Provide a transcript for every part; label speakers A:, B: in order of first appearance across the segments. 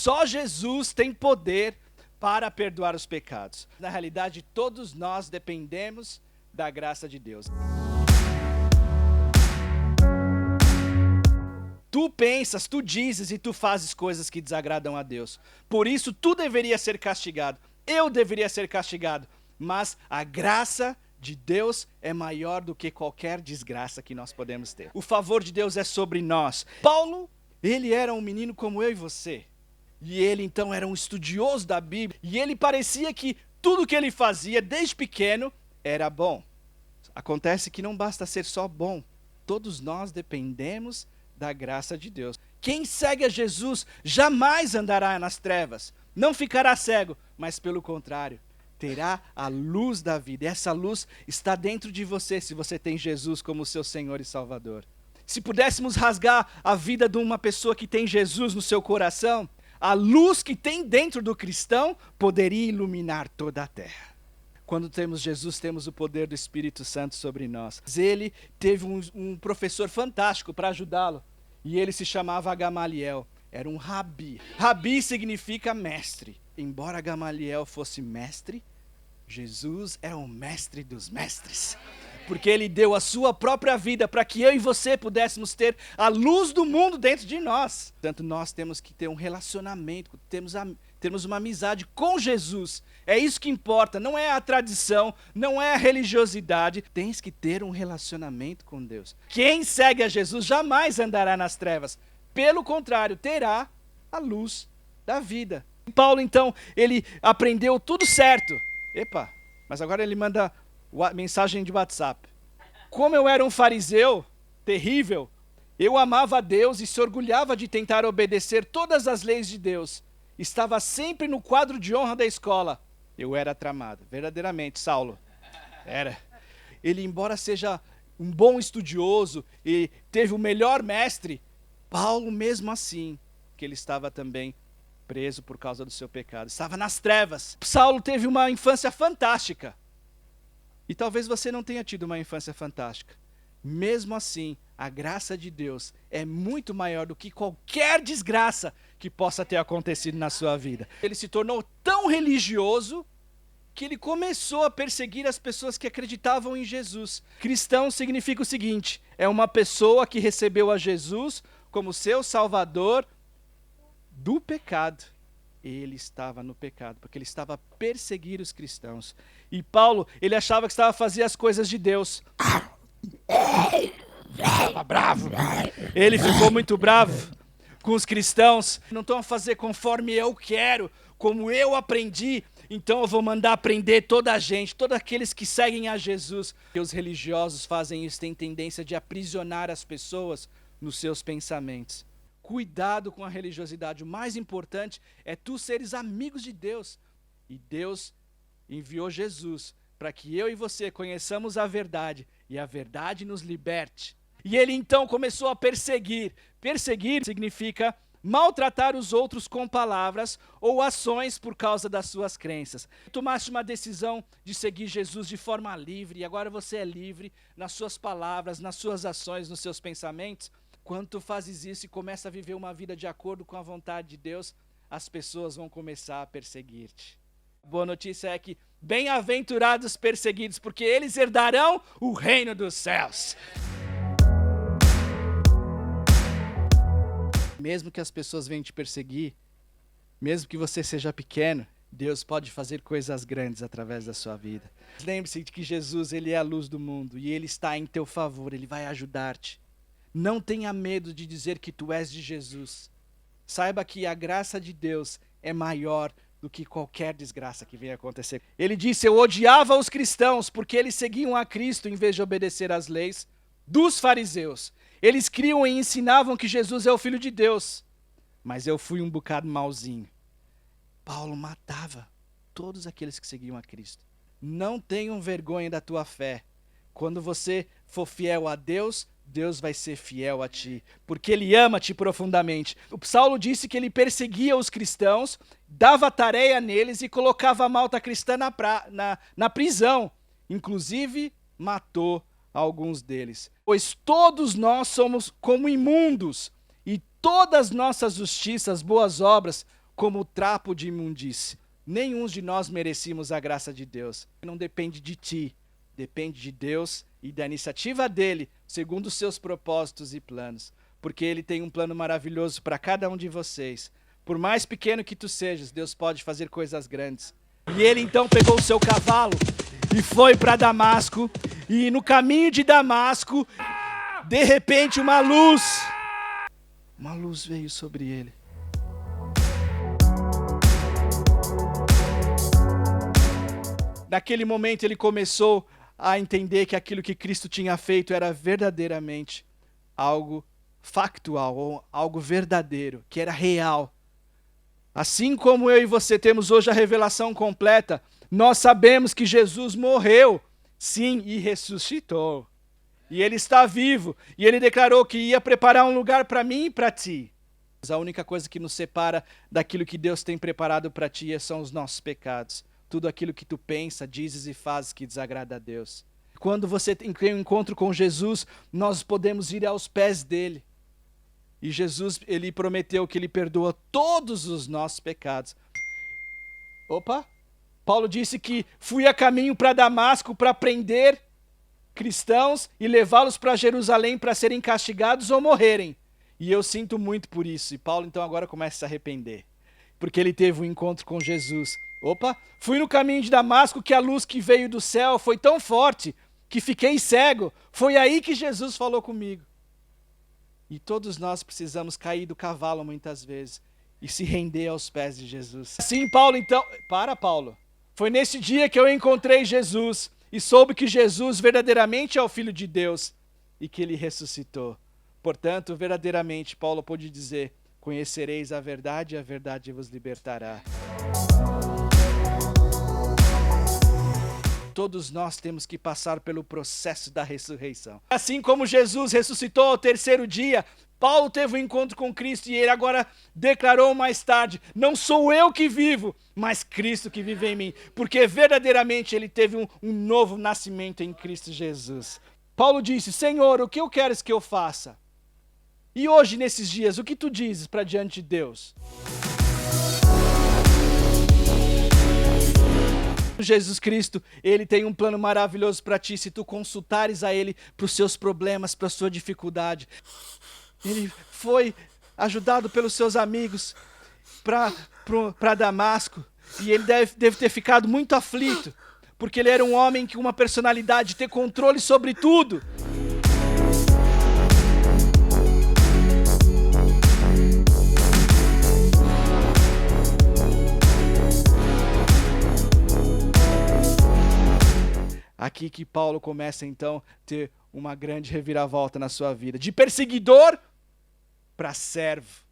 A: só Jesus tem poder para perdoar os pecados. Na realidade, todos nós dependemos da graça de Deus. Tu pensas, tu dizes e tu fazes coisas que desagradam a Deus. Por isso, tu deveria ser castigado. Eu deveria ser castigado. Mas a graça de Deus é maior do que qualquer desgraça que nós podemos ter. O favor de Deus é sobre nós. Paulo, ele era um menino como eu e você. E ele então era um estudioso da Bíblia. E ele parecia que tudo que ele fazia desde pequeno era bom. Acontece que não basta ser só bom. Todos nós dependemos da graça de Deus. Quem segue a Jesus jamais andará nas trevas. Não ficará cego, mas pelo contrário, terá a luz da vida. E essa luz está dentro de você se você tem Jesus como seu Senhor e Salvador. Se pudéssemos rasgar a vida de uma pessoa que tem Jesus no seu coração, a luz que tem dentro do cristão poderia iluminar toda a terra. Quando temos Jesus, temos o poder do Espírito Santo sobre nós. Ele teve um professor fantástico para ajudá-lo. E ele se chamava Gamaliel. Era um rabi. Rabi significa mestre. Embora Gamaliel fosse mestre, Jesus é o mestre dos mestres. Porque ele deu a sua própria vida para que eu e você pudéssemos ter a luz do mundo dentro de nós. Portanto, nós temos que ter um relacionamento, termos uma amizade com Jesus. É isso que importa, não é a tradição, não é a religiosidade. Tens que ter um relacionamento com Deus. Quem segue a Jesus jamais andará nas trevas. Pelo contrário, terá a luz da vida. Paulo, então, ele aprendeu tudo certo. Mas agora ele manda mensagem de WhatsApp. Como eu era um fariseu terrível, eu amava a Deus e se orgulhava de tentar obedecer todas as leis de Deus. Estava sempre no quadro de honra da escola. Eu era tramado. Verdadeiramente, Saulo. Era. Ele, embora seja um bom estudioso e teve o melhor mestre, Paulo, mesmo assim, que ele estava também preso por causa do seu pecado. Estava nas trevas. Saulo teve uma infância fantástica. E talvez você não tenha tido uma infância fantástica. Mesmo assim, a graça de Deus é muito maior do que qualquer desgraça que possa ter acontecido na sua vida. Ele se tornou tão religioso que ele começou a perseguir as pessoas que acreditavam em Jesus. Cristão significa o seguinte: é uma pessoa que recebeu a Jesus como seu salvador do pecado. Ele estava no pecado, porque ele estava a perseguir os cristãos. E Paulo, ele achava que estava a fazer as coisas de Deus. Estava bravo. Ele ficou muito bravo com os cristãos. Não estão a fazer conforme eu quero, como eu aprendi. Então eu vou mandar prender toda a gente, todos aqueles que seguem a Jesus. E os religiosos fazem isso, têm tendência de aprisionar as pessoas nos seus pensamentos. Cuidado com a religiosidade. O mais importante é tu seres amigos de Deus. E Deus enviou Jesus para que eu e você conheçamos a verdade e a verdade nos liberte. E ele então começou a perseguir. Perseguir significa maltratar os outros com palavras ou ações por causa das suas crenças. Tomaste uma decisão de seguir Jesus de forma livre e agora você é livre nas suas palavras, nas suas ações, nos seus pensamentos. Quando tu fazes isso e começa a viver uma vida de acordo com a vontade de Deus, as pessoas vão começar a perseguir-te. A boa notícia é que bem-aventurados perseguidos, porque eles herdarão o reino dos céus. Mesmo que as pessoas venham te perseguir, mesmo que você seja pequeno, Deus pode fazer coisas grandes através da sua vida. Lembre-se de que Jesus, ele é a luz do mundo e ele está em teu favor, ele vai ajudar-te. Não tenha medo de dizer que tu és de Jesus. Saiba que a graça de Deus é maior do que qualquer desgraça que venha acontecer. Ele disse: eu odiava os cristãos porque eles seguiam a Cristo em vez de obedecer às leis dos fariseus. Eles criam e ensinavam que Jesus é o Filho de Deus. Mas eu fui um bocado malzinho. Paulo matava todos aqueles que seguiam a Cristo. Não tenham vergonha da tua fé. Quando você for fiel a Deus, Deus vai ser fiel a ti, porque ele ama-te profundamente. O Saulo disse que ele perseguia os cristãos, dava tarefa neles e colocava a malta cristã na prisão. Inclusive, matou alguns deles. Pois todos nós somos como imundos, e todas nossas justiças, boas obras, como trapo de imundície. Nenhum de nós merecíamos a graça de Deus. Não depende de ti, depende de Deus e da iniciativa dele, segundo os seus propósitos e planos. Porque ele tem um plano maravilhoso para cada um de vocês. Por mais pequeno que tu sejas, Deus pode fazer coisas grandes. E ele então pegou o seu cavalo e foi para Damasco. E no caminho de Damasco, de repente uma luz veio sobre ele. Naquele momento ele começou a entender que aquilo que Cristo tinha feito era verdadeiramente algo factual, ou algo verdadeiro, que era real. Assim como eu e você temos hoje a revelação completa, nós sabemos que Jesus morreu, sim, e ressuscitou. E ele está vivo, e ele declarou que ia preparar um lugar para mim e para ti. Mas a única coisa que nos separa daquilo que Deus tem preparado para ti são os nossos pecados. Tudo aquilo que tu pensa, dizes e fazes que desagrada a Deus. Quando você tem um encontro com Jesus, nós podemos ir aos pés dele. E Jesus, ele prometeu que ele perdoa todos os nossos pecados. Paulo disse que fui a caminho para Damasco para prender cristãos e levá-los para Jerusalém para serem castigados ou morrerem. E eu sinto muito por isso. E Paulo então agora começa a se arrepender. Porque ele teve um encontro com Jesus. Fui no caminho de Damasco que a luz que veio do céu foi tão forte que fiquei cego. Foi aí que Jesus falou comigo. E todos nós precisamos cair do cavalo muitas vezes e se render aos pés de Jesus. Assim, Paulo, então... Paulo. Foi nesse dia que eu encontrei Jesus e soube que Jesus verdadeiramente é o Filho de Deus e que ele ressuscitou. Portanto, verdadeiramente, Paulo pôde dizer, conhecereis a verdade e a verdade vos libertará. Todos nós temos que passar pelo processo da ressurreição. Assim como Jesus ressuscitou ao terceiro dia, Paulo teve um encontro com Cristo e ele agora declarou mais tarde, não sou eu que vivo, mas Cristo que vive em mim. Porque verdadeiramente ele teve um novo nascimento em Cristo Jesus. Paulo disse, Senhor, o que eu queres que eu faça? E hoje, nesses dias, o que tu dizes para diante de Deus? Jesus Cristo, ele tem um plano maravilhoso para ti, se tu consultares a ele para os seus problemas, para a sua dificuldade. Ele foi ajudado pelos seus amigos para Damasco, e ele deve ter ficado muito aflito, porque ele era um homem com uma personalidade de ter controle sobre tudo. Aqui que Paulo começa então a ter uma grande reviravolta na sua vida. De perseguidor para servo.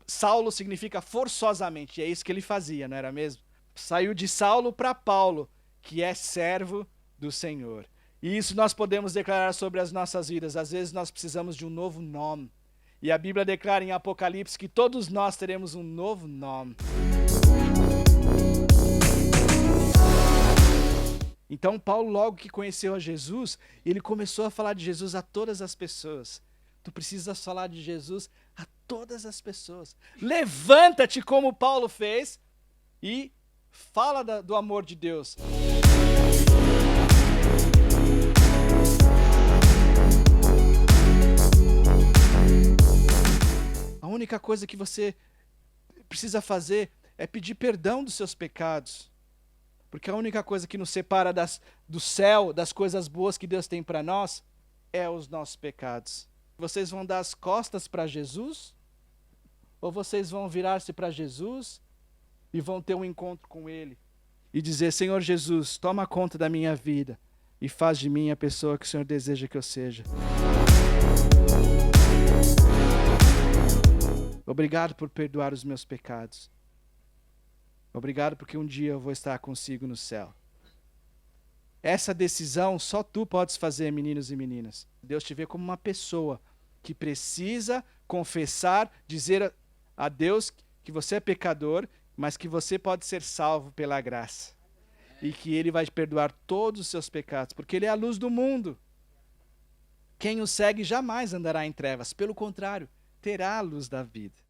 A: Saulo significa forçosamente, e é isso que ele fazia, não era mesmo? Saiu de Saulo para Paulo, que é servo do Senhor. E isso nós podemos declarar sobre as nossas vidas. Às vezes nós precisamos de um novo nome. E a Bíblia declara em Apocalipse que todos nós teremos um novo nome. Então Paulo, logo que conheceu a Jesus, ele começou a falar de Jesus a todas as pessoas. Tu precisas falar de Jesus a todas as pessoas. Levanta-te como Paulo fez e fala do amor de Deus. A única coisa que você precisa fazer é pedir perdão dos seus pecados. Porque a única coisa que nos separa do céu, das coisas boas que Deus tem para nós, é os nossos pecados. Vocês vão dar as costas para Jesus? Ou vocês vão virar-se para Jesus e vão ter um encontro com Ele? E dizer, Senhor Jesus, toma conta da minha vida e faz de mim a pessoa que o Senhor deseja que eu seja. Obrigado por perdoar os meus pecados. Obrigado porque um dia eu vou estar consigo no céu. Essa decisão só tu podes fazer, meninos e meninas. Deus te vê como uma pessoa que precisa confessar, dizer a Deus que você é pecador, mas que você pode ser salvo pela graça. E que Ele vai te perdoar todos os seus pecados, porque Ele é a luz do mundo. Quem o segue jamais andará em trevas, pelo contrário, terá a luz da vida.